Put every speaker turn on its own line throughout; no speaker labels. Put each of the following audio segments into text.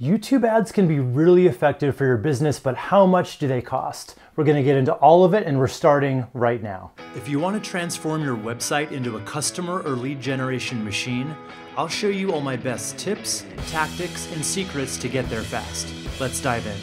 YouTube ads can be really effective for your business, but how much do they cost? We're going to get into all of it, and we're starting right now. If you want to transform your website into a customer or lead generation machine, I'll show you all my best tips, tactics, and secrets to get there fast. Let's dive in.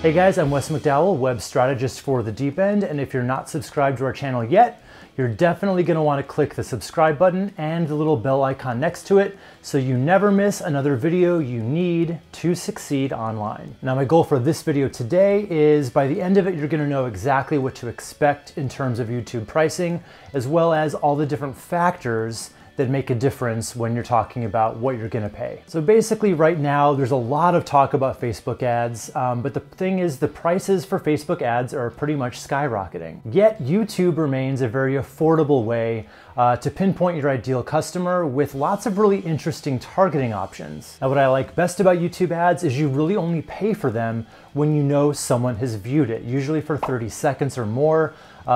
Hey guys, I'm Wes McDowell, web strategist for The Deep End, and if you're not subscribed to our channel yet, you're definitely going to want to click the subscribe button and the little bell icon next to it so you never miss another video you need to succeed online. Now, my goal for this video today is by the end of it, you're going to know exactly what to expect in terms of YouTube pricing, as well as all the different factors that make a difference when you're talking about what you're going to pay. So basically right now there's a lot of talk about Facebook ads, but the thing is the prices for Facebook ads are pretty much skyrocketing. Yet YouTube remains a very affordable way to pinpoint your ideal customer with lots of really interesting targeting options. Now, what I like best about YouTube ads is you really only pay for them when you know someone has viewed it, usually for 30 seconds or more.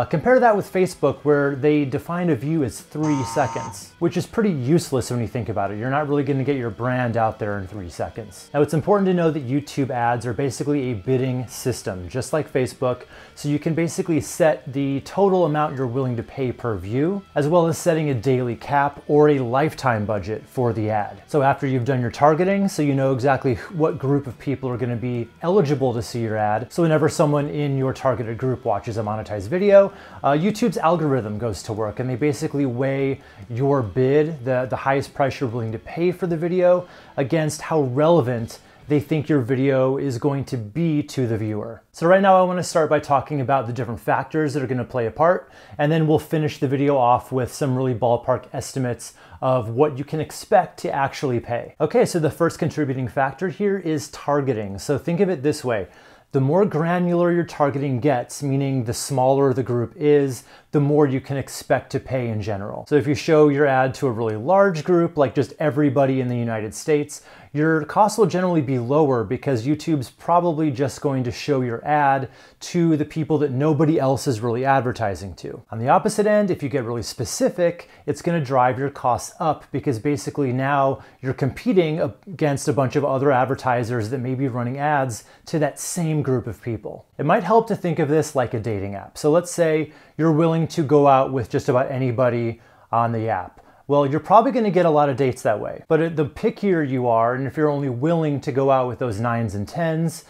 Compare that with Facebook, where they define a view as 3 seconds, which is pretty useless when you think about it. You're not really going to get your brand out there in 3 seconds. Now, it's important to know that YouTube ads are basically a bidding system, just like Facebook. So you can basically set the total amount you're willing to pay per view, as well as setting a daily cap or a lifetime budget for the ad. So after you've done your targeting, so you know exactly what group of people are going to be eligible to see your ad. So whenever someone in your targeted group watches a monetized video, YouTube's algorithm goes to work, and they basically weigh your bid, the highest price you're willing to pay for the video, against how relevant they think your video is going to be to the viewer. So right now I want to start by talking about the different factors that are going to play a part, and then we'll finish the video off with some really ballpark estimates of what you can expect to actually pay. Okay, so the first contributing factor here is targeting. So think of it this way. The more granular your targeting gets, meaning the smaller the group is, the more you can expect to pay in general. So if you show your ad to a really large group, like just everybody in the United States, your cost will generally be lower because YouTube's probably just going to show your ad to the people that nobody else is really advertising to. On the opposite end, if you get really specific, it's going to drive your costs up because basically now you're competing against a bunch of other advertisers that may be running ads to that same group of people. It might help to think of this like a dating app. So let's say you're willing to go out with just about anybody on the app. Well, you're probably going to get a lot of dates that way. But the pickier you are, and if you're only willing to go out with those 9s and 10s,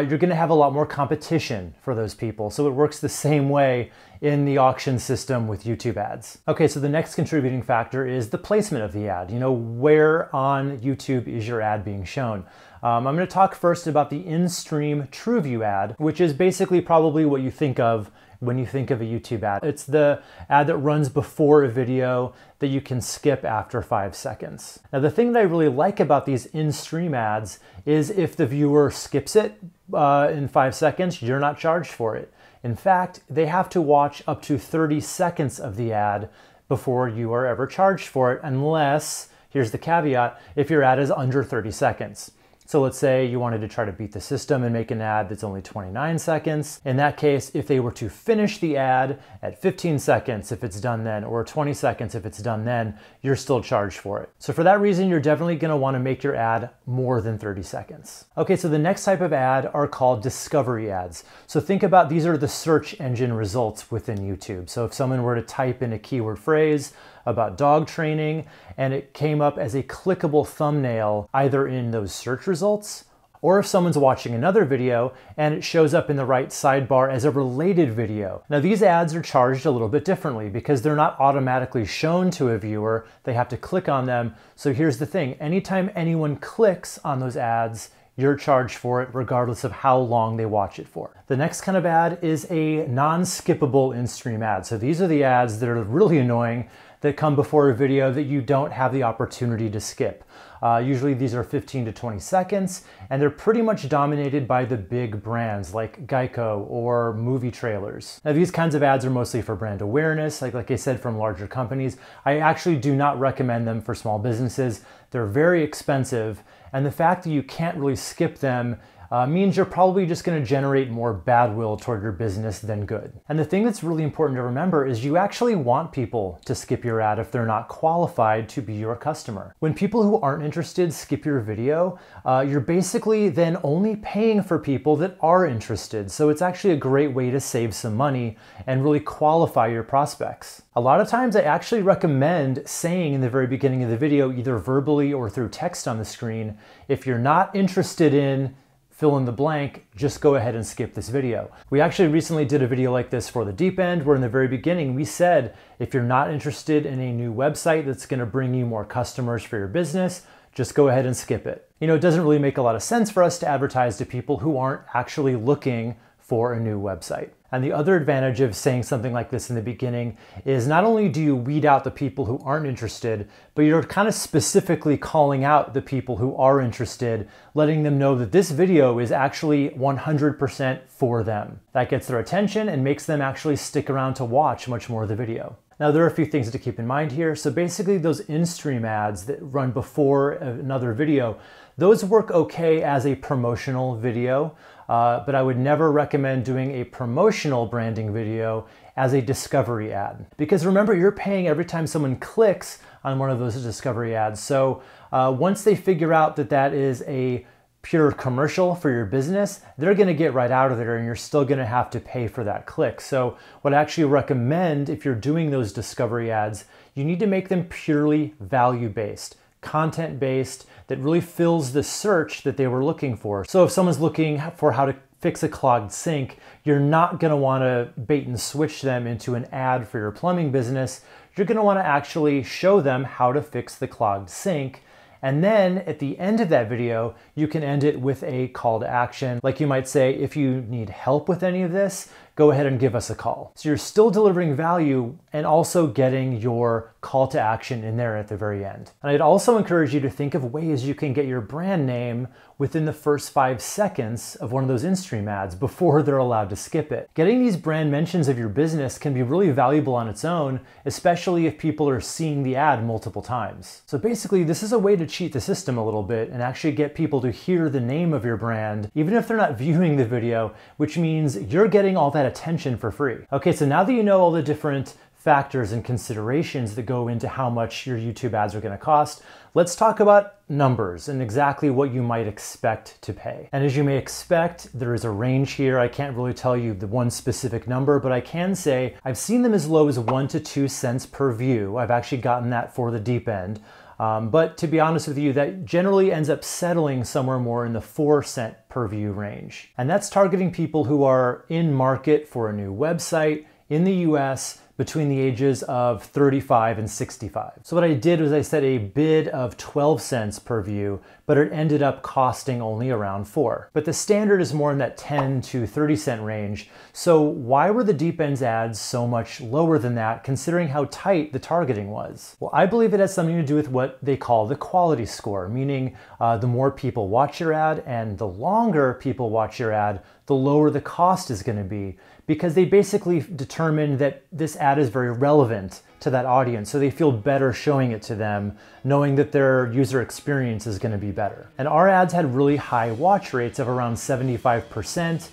you're going to have a lot more competition for those people. So it works the same way in the auction system with YouTube ads. Okay, so the next contributing factor is the placement of the ad. You know, where on YouTube is your ad being shown? I'm going to talk first about the in-stream TrueView ad, which is basically probably what you think of when you think of a YouTube ad. It's the ad that runs before a video that you can skip after 5 seconds. Now, the thing that I really like about these in-stream ads is if the viewer skips it in 5 seconds, you're not charged for it. In fact, they have to watch up to 30 seconds of the ad before you are ever charged for it, unless, here's the caveat, if your ad is under 30 seconds. So let's say you wanted to try to beat the system and make an ad that's only 29 seconds. In that case, if they were to finish the ad at 15 seconds if it's done then, or 20 seconds if it's done then, you're still charged for it. So for that reason, you're definitely going to want to make your ad more than 30 seconds. Okay, so the next type of ad are called discovery ads. So think about, these are the search engine results within YouTube. So if someone were to type in a keyword phrase about dog training and it came up as a clickable thumbnail either in those search results, or if someone's watching another video and it shows up in the right sidebar as a related video. Now, these ads are charged a little bit differently because they're not automatically shown to a viewer. They have to click on them. So here's the thing. Anytime anyone clicks on those ads, you're charged for it regardless of how long they watch it for. The next kind of ad is a non-skippable in-stream ad. So these are the ads that are really annoying that come before a video that you don't have the opportunity to skip. Usually these are 15 to 20 seconds, and they're pretty much dominated by the big brands like Geico or movie trailers. Now, these kinds of ads are mostly for brand awareness, like I said, from larger companies. I actually do not recommend them for small businesses. They're very expensive, and the fact that you can't really skip them means you're probably just going to generate more bad will toward your business than good. And the thing that's really important to remember is you actually want people to skip your ad if they're not qualified to be your customer. When people who aren't interested skip your video, you're basically then only paying for people that are interested. So it's actually a great way to save some money and really qualify your prospects. A lot of times I actually recommend saying in the very beginning of the video, either verbally or through text on the screen, if you're not interested in fill in the blank, just go ahead and skip this video. We actually recently did a video like this for the Deep End, where in the very beginning we said, if you're not interested in a new website that's going to bring you more customers for your business, just go ahead and skip it. You know, it doesn't really make a lot of sense for us to advertise to people who aren't actually looking for a new website. And the other advantage of saying something like this in the beginning is not only do you weed out the people who aren't interested, but you're kind of specifically calling out the people who are interested, letting them know that this video is actually 100% for them. That gets their attention and makes them actually stick around to watch much more of the video. Now, there are a few things to keep in mind here. So basically those in-stream ads that run before another video, those work okay as a promotional video, but I would never recommend doing a promotional branding video as a discovery ad. Because remember, you're paying every time someone clicks on one of those discovery ads. So once they figure out that that is a pure commercial for your business, they're gonna get right out of there and you're still gonna have to pay for that click. So what I actually recommend if you're doing those discovery ads, you need to make them purely value-based, content-based, that really fills the search that they were looking for. So if someone's looking for how to fix a clogged sink, you're not gonna wanna bait and switch them into an ad for your plumbing business. You're gonna wanna actually show them how to fix the clogged sink. And then at the end of that video, you can end it with a call to action. Like you might say, if you need help with any of this, go ahead and give us a call. So you're still delivering value and also getting your call to action in there at the very end. And I'd also encourage you to think of ways you can get your brand name within the first 5 seconds of one of those in-stream ads before they're allowed to skip it. Getting these brand mentions of your business can be really valuable on its own, especially if people are seeing the ad multiple times. So basically, this is a way to cheat the system a little bit and actually get people to hear the name of your brand, even if they're not viewing the video, which means you're getting all that attention for free. Okay, so now that you know all the different factors and considerations that go into how much your YouTube ads are going to cost, let's talk about numbers and exactly what you might expect to pay. And as you may expect, there is a range here. I can't really tell you the one specific number, but I can say I've seen them as low as 1 to 2 cents per view. I've actually gotten that for the Deep End. But to be honest with you, that generally ends up settling somewhere more in the 4-cent per view range. And that's targeting people who are in market for a new website in the US between the ages of 35 and 65. So what I did was I set a bid of 12 cents per view, but it ended up costing only around 4. But the standard is more in that 10 to 30 cent range. So why were the Deep End's ads so much lower than that, considering how tight the targeting was? Well, I believe it has something to do with what they call the quality score, meaning the more people watch your ad and the longer people watch your ad, the lower the cost is going to be, because they basically determine that this ad is very relevant to that audience. So they feel better showing it to them, knowing that their user experience is going to be better. And our ads had really high watch rates of around 75%.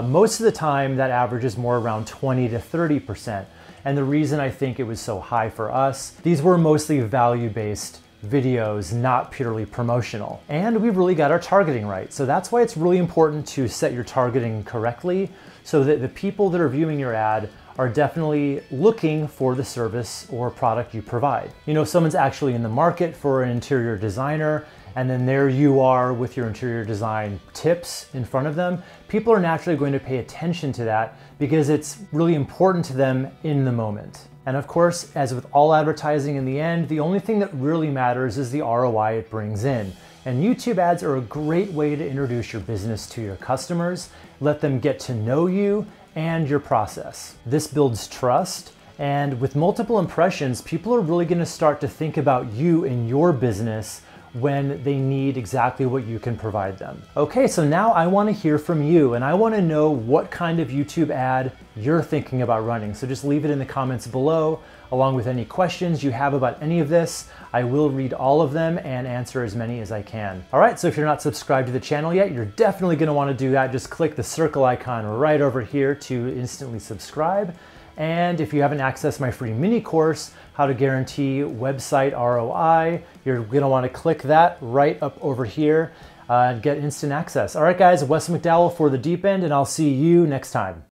Most of the time, that average is more around 20 to 30%. And the reason I think it was so high for us, these were mostly value-based videos, not purely promotional. And we really got our targeting right. So that's why it's really important to set your targeting correctly so that the people that are viewing your ad are definitely looking for the service or product you provide. You know, if someone's actually in the market for an interior designer, and then there you are with your interior design tips in front of them, people are naturally going to pay attention to that because it's really important to them in the moment. And of course, as with all advertising in the end, the only thing that really matters is the ROI it brings in. And YouTube ads are a great way to introduce your business to your customers, let them get to know you and your process. This builds trust, and with multiple impressions, people are really going to start to think about you and your business when they need exactly what you can provide them. Okay, so now I want to hear from you, and I want to know what kind of YouTube ad you're thinking about running. So just leave it in the comments below, along with any questions you have about any of this. I will read all of them and answer as many as I can. All right, so if you're not subscribed to the channel yet, you're definitely going to want to do that. Just click the circle icon right over here to instantly subscribe. And if you haven't accessed my free mini course, How to Guarantee Website ROI, you're going to want to click that right up over here and get instant access. All right, guys, Wes McDowell for The Deep End, and I'll see you next time.